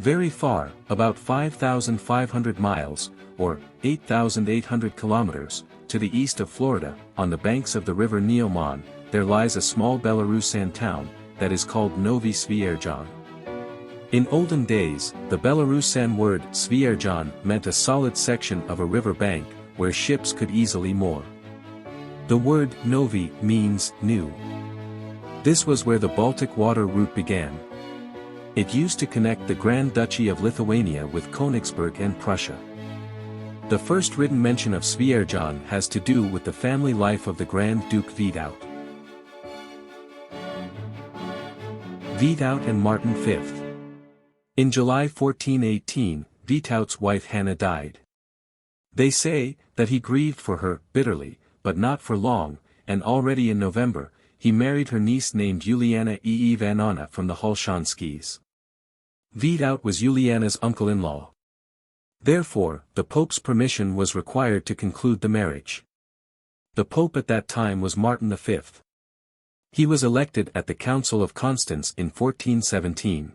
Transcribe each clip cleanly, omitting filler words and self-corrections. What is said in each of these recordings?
Very far, about 5,500 miles, or 8,800 kilometers, to the east of Florida, on the banks of the river Nioman, there lies a small Belarusian town, that is called Nову Śvіeržаń. In olden days, the Belarusian word Śvіeržаń meant a solid section of a river bank, where ships could easily moor. The word Novi means new. This was where the Baltic water route began. It used to connect the Grand Duchy of Lithuania with Konigsberg and Prussia. The first written mention of Śvіeržań has to do with the family life of the Grand Duke Vitaut. Vitaut and Martin V. In July 1418, Vitaut's wife Hannah died. They say that he grieved for her bitterly, but not for long, and already in November, he married her niece named Juliana Ivanova from the Holshanskis. Vitaut was Juliana's uncle-in-law. Therefore, the Pope's permission was required to conclude the marriage. The Pope at that time was Martin V. He was elected at the Council of Constance in 1417.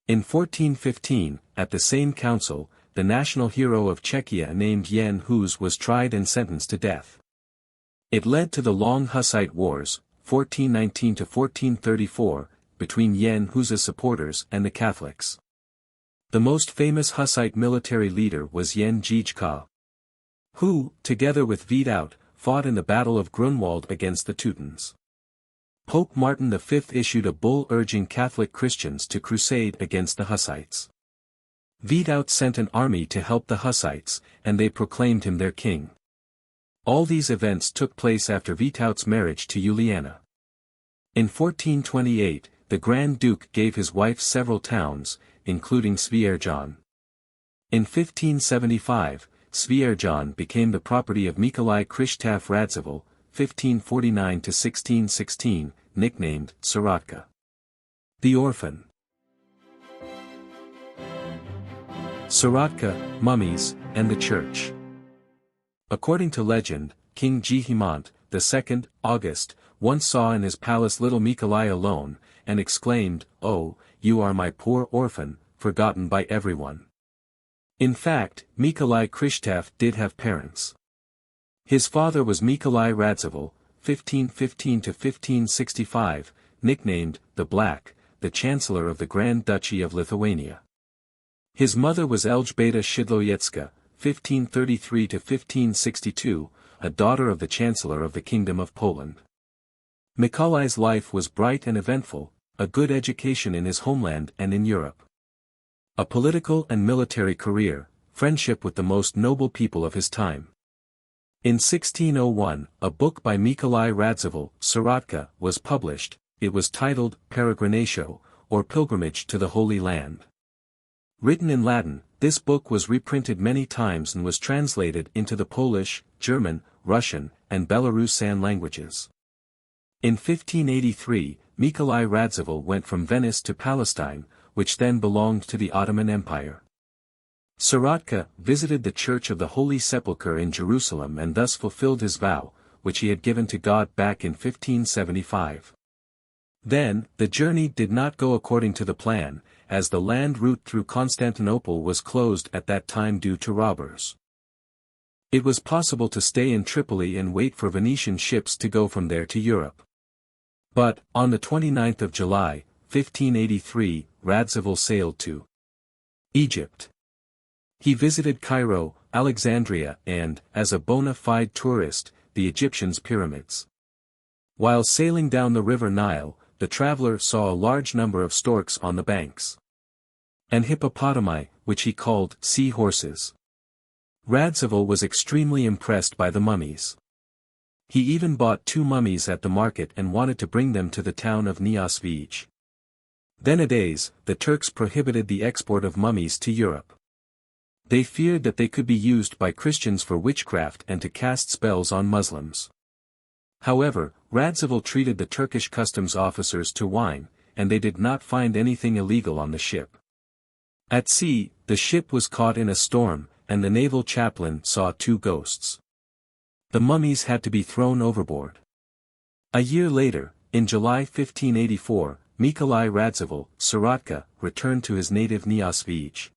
In 1415, at the same council, the national hero of Czechia named Jan Hus was tried and sentenced to death. It led to the long Hussite Wars, 1419 to 1434, between Jan Hus's supporters and the Catholics. The most famous Hussite military leader was Jan Žižka, who, together with Vitaut, fought in the Battle of Grunwald against the Teutons. Pope Martin V issued a bull urging Catholic Christians to crusade against the Hussites. Vitaut sent an army to help the Hussites, and they proclaimed him their king. All these events took place after Vitaut's marriage to Juliana. In 1428, the Grand Duke gave his wife several towns, including Śvieržań. In 1575, Śvieržań became the property of Mikołaj Krzysztof Radzivil, 1549 to 1616, nicknamed Sirotka. The Orphan. Sirotka, Mummies, and the Church. According to legend, King Johann II, August, once saw in his palace little Mikołaj alone, and exclaimed, "Oh, you are my poor orphan, forgotten by everyone." In fact, Mikołaj Krzysztof did have parents. His father was Mikołaj Radzivil, 1515 to 1565, nicknamed the Black, the Chancellor of the Grand Duchy of Lithuania. His mother was Elżbieta Szydłowiecka, 1533 to 1562, a daughter of the Chancellor of the Kingdom of Poland. Mikołaj's life was bright and eventful, a good education in his homeland and in Europe. A political and military career, friendship with the most noble people of his time. In 1601, a book by Mikołaj Radzivil, Sirotka, was published. It was titled Peregrinatio, or Pilgrimage to the Holy Land. Written in Latin, this book was reprinted many times and was translated into the Polish, German, Russian, and Belarusian languages. In 1583, Mikołaj Radzivil went from Venice to Palestine, which then belonged to the Ottoman Empire. Sirotka visited the Church of the Holy Sepulchre in Jerusalem and thus fulfilled his vow, which he had given to God back in 1575. Then, the journey did not go according to the plan, as the land route through Constantinople was closed at that time due to robbers. It was possible to stay in Tripoli and wait for Venetian ships to go from there to Europe. But, on the 29th of July, 1583, Radzivil sailed to Egypt. He visited Cairo, Alexandria and, as a bona fide tourist, the Egyptians' pyramids. While sailing down the river Nile, the traveler saw a large number of storks on the banks. And hippopotami, which he called sea-horses. Radzivil was extremely impressed by the mummies. He even bought 2 mummies at the market and wanted to bring them to the town of Niovu Śvіeržaň. Then-a-days, the Turks prohibited the export of mummies to Europe. They feared that they could be used by Christians for witchcraft and to cast spells on Muslims. However, Radzivil treated the Turkish customs officers to wine, and they did not find anything illegal on the ship. At sea, the ship was caught in a storm, and the naval chaplain saw 2 ghosts. The mummies had to be thrown overboard. A year later, in July 1584, Mikołaj Radzivil, Sirotka, returned to his native Niovu Śvіeržań.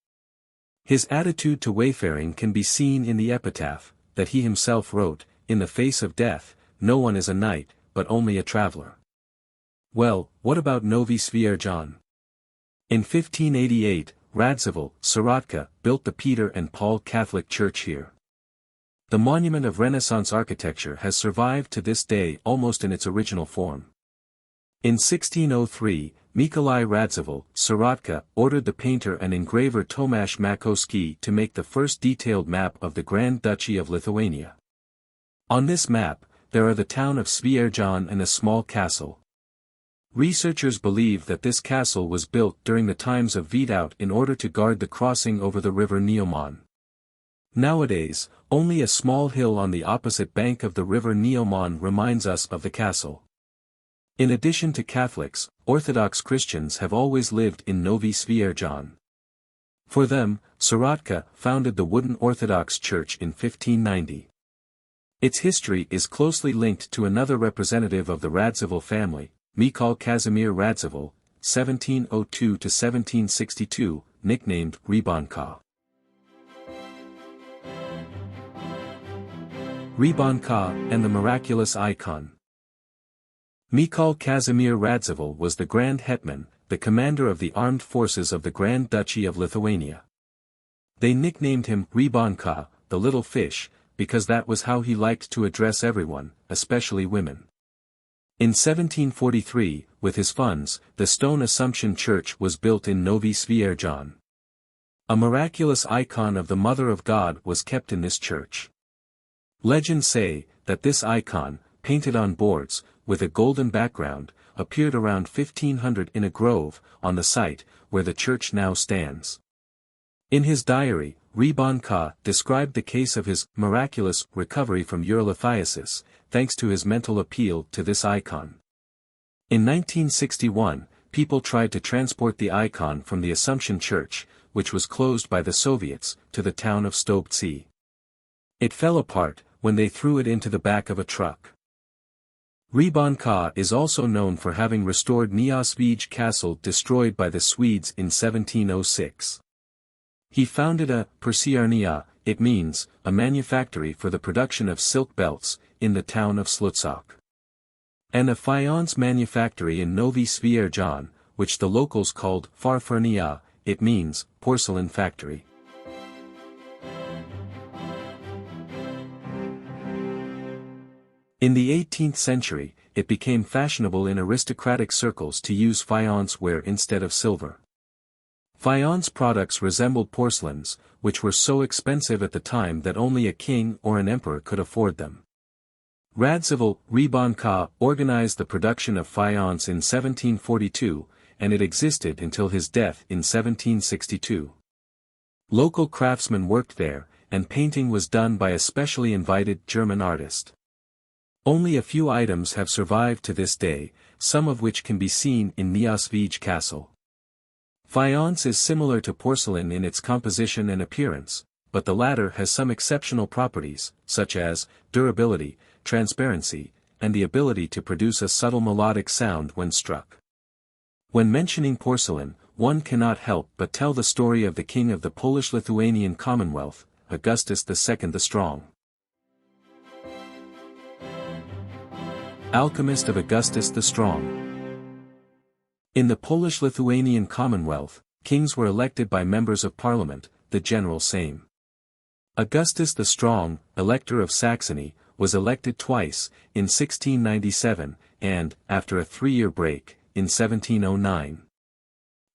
His attitude to wayfaring can be seen in the epitaph, that he himself wrote, "In the face of death, no one is a knight, but only a traveler." Well, what about Nову Śvіeržаń? In 1588, Radzivil, Sirotka, built the Peter and Paul Catholic Church here. The monument of Renaissance architecture has survived to this day almost in its original form. In 1603, Mikołaj Radzivil, Sirotka, ordered the painter and engraver Tomasz Makowski to make the first detailed map of the Grand Duchy of Lithuania. On this map, there are the town of Śvіeržań and a small castle. Researchers believe that this castle was built during the times of Vitaut in order to guard the crossing over the river Nioman. Nowadays, only a small hill on the opposite bank of the river Nioman reminds us of the castle. In addition to Catholics, Orthodox Christians have always lived in Nову Śvіeržаń. For them, Sirotka founded the wooden Orthodox Church in 1590. Its history is closely linked to another representative of the Radzivil family, Michał Kazimierz Radzivil, 1702–1762, nicknamed Rybańka. Rybańka and the Miraculous icon. Michał Kazimierz Radzivil was the Grand Hetman, the commander of the armed forces of the Grand Duchy of Lithuania. They nicknamed him Rybańka, the Little Fish, because that was how he liked to address everyone, especially women. In 1743, with his funds, the stone Assumption Church was built in Nову Śvіeržаń. A miraculous icon of the Mother of God was kept in this church. Legends say that this icon, painted on boards, with a golden background, appeared around 1500 in a grove, on the site, where the church now stands. In his diary, Rybańka described the case of his miraculous recovery from urolithiasis, thanks to his mental appeal to this icon. In 1961, people tried to transport the icon from the Assumption Church, which was closed by the Soviets, to the town of Stobci. It fell apart when they threw it into the back of a truck. Rybańka is also known for having restored Niovu Śvіeržań castle destroyed by the Swedes in 1706. He founded a porcelain, it means, a manufactory for the production of silk belts, in the town of Śląsk. And a faience manufactory in Nову Śvіeržań, which the locals called Farfurnia, it means, porcelain factory. In the 18th century, it became fashionable in aristocratic circles to use faience ware instead of silver. Faience products resembled porcelains, which were so expensive at the time that only a king or an emperor could afford them. Radzivil, Rybańka, organized the production of faience in 1742, and it existed until his death in 1762. Local craftsmen worked there, and painting was done by a specially invited German artist. Only a few items have survived to this day, some of which can be seen in Niovu Śvіeržań castle. Faience is similar to porcelain in its composition and appearance, but the latter has some exceptional properties, such as durability, transparency, and the ability to produce a subtle melodic sound when struck. When mentioning porcelain, one cannot help but tell the story of the king of the Polish-Lithuanian Commonwealth, Augustus II the Strong. Alchemist of Augustus the Strong. In the Polish-Lithuanian Commonwealth, kings were elected by members of parliament, the General Sejm. Augustus the Strong, Elector of Saxony, was elected twice, in 1697, and, after a 3-year break, in 1709.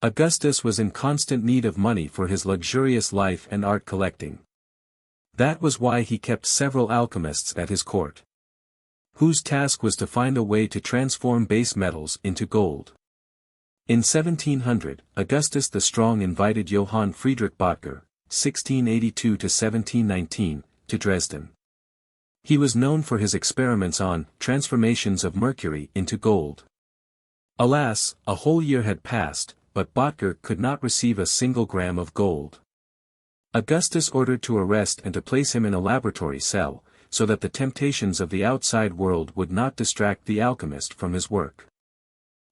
Augustus was in constant need of money for his luxurious life and art collecting. That was why he kept several alchemists at his court, whose task was to find a way to transform base metals into gold. In 1700, Augustus the Strong invited Johann Friedrich Bottger, 1682–1719, to Dresden. He was known for his experiments on transformations of mercury into gold. Alas, a whole year had passed, but Bottger could not receive a single gram of gold. Augustus ordered to arrest and to place him in a laboratory cell, so that the temptations of the outside world would not distract the alchemist from his work.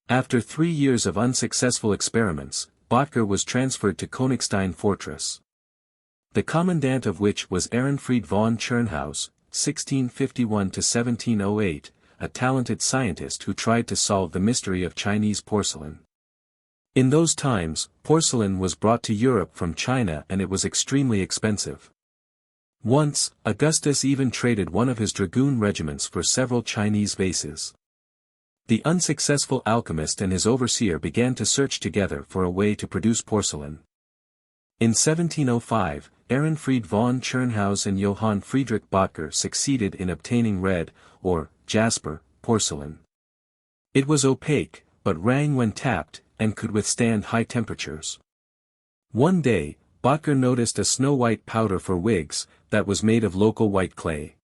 After 3 years of unsuccessful experiments, Bottger was transferred to Konigstein fortress. The commandant of which was Ehrenfried von Tschirnhaus, 1651–1708, a talented scientist who tried to solve the mystery of Chinese porcelain. In those times, porcelain was brought to Europe from China and it was extremely expensive. Once, Augustus even traded one of his dragoon regiments for several Chinese vases. The unsuccessful alchemist and his overseer began to search together for a way to produce porcelain. In 1705, Ehrenfried von Tschirnhaus and Johann Friedrich Bottger succeeded in obtaining red, or jasper, porcelain. It was opaque, but rang when tapped, and could withstand high temperatures. One day, Bottger noticed a snow-white powder for wigs, that was made of local white clay.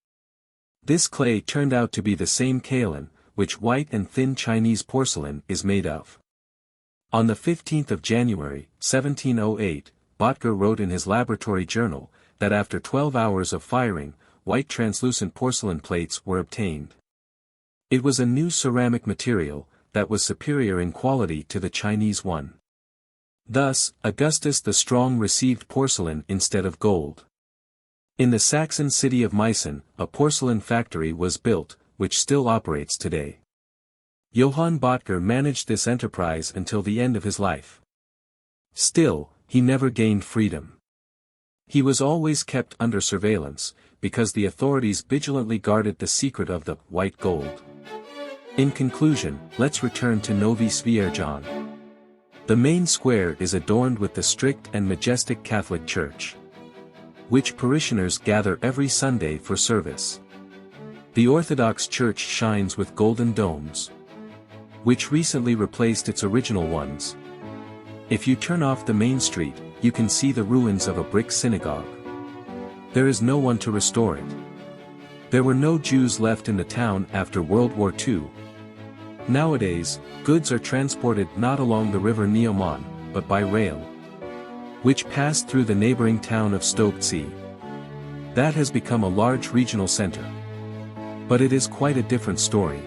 This clay turned out to be the same kaolin, which white and thin Chinese porcelain is made of. On the 15th of January, 1708, Bottger wrote in his laboratory journal, that after 12 hours of firing, white translucent porcelain plates were obtained. It was a new ceramic material, that was superior in quality to the Chinese one. Thus, Augustus the Strong received porcelain instead of gold. In the Saxon city of Meissen, a porcelain factory was built, which still operates today. Johann Bottger managed this enterprise until the end of his life. Still, he never gained freedom. He was always kept under surveillance, because the authorities vigilantly guarded the secret of the white gold. In conclusion, let's return to Nову Śvіeržаń. The main square is adorned with the strict and majestic Catholic Church, which parishioners gather every Sunday for service. The Orthodox Church shines with golden domes, which recently replaced its original ones. If you turn off the main street, you can see the ruins of a brick synagogue. There is no one to restore it. There were no Jews left in the town after World War II. Nowadays, goods are transported not along the river Nioman, but by rail, which passed through the neighboring town of Stoke. That has become a large regional center. But it is quite a different story.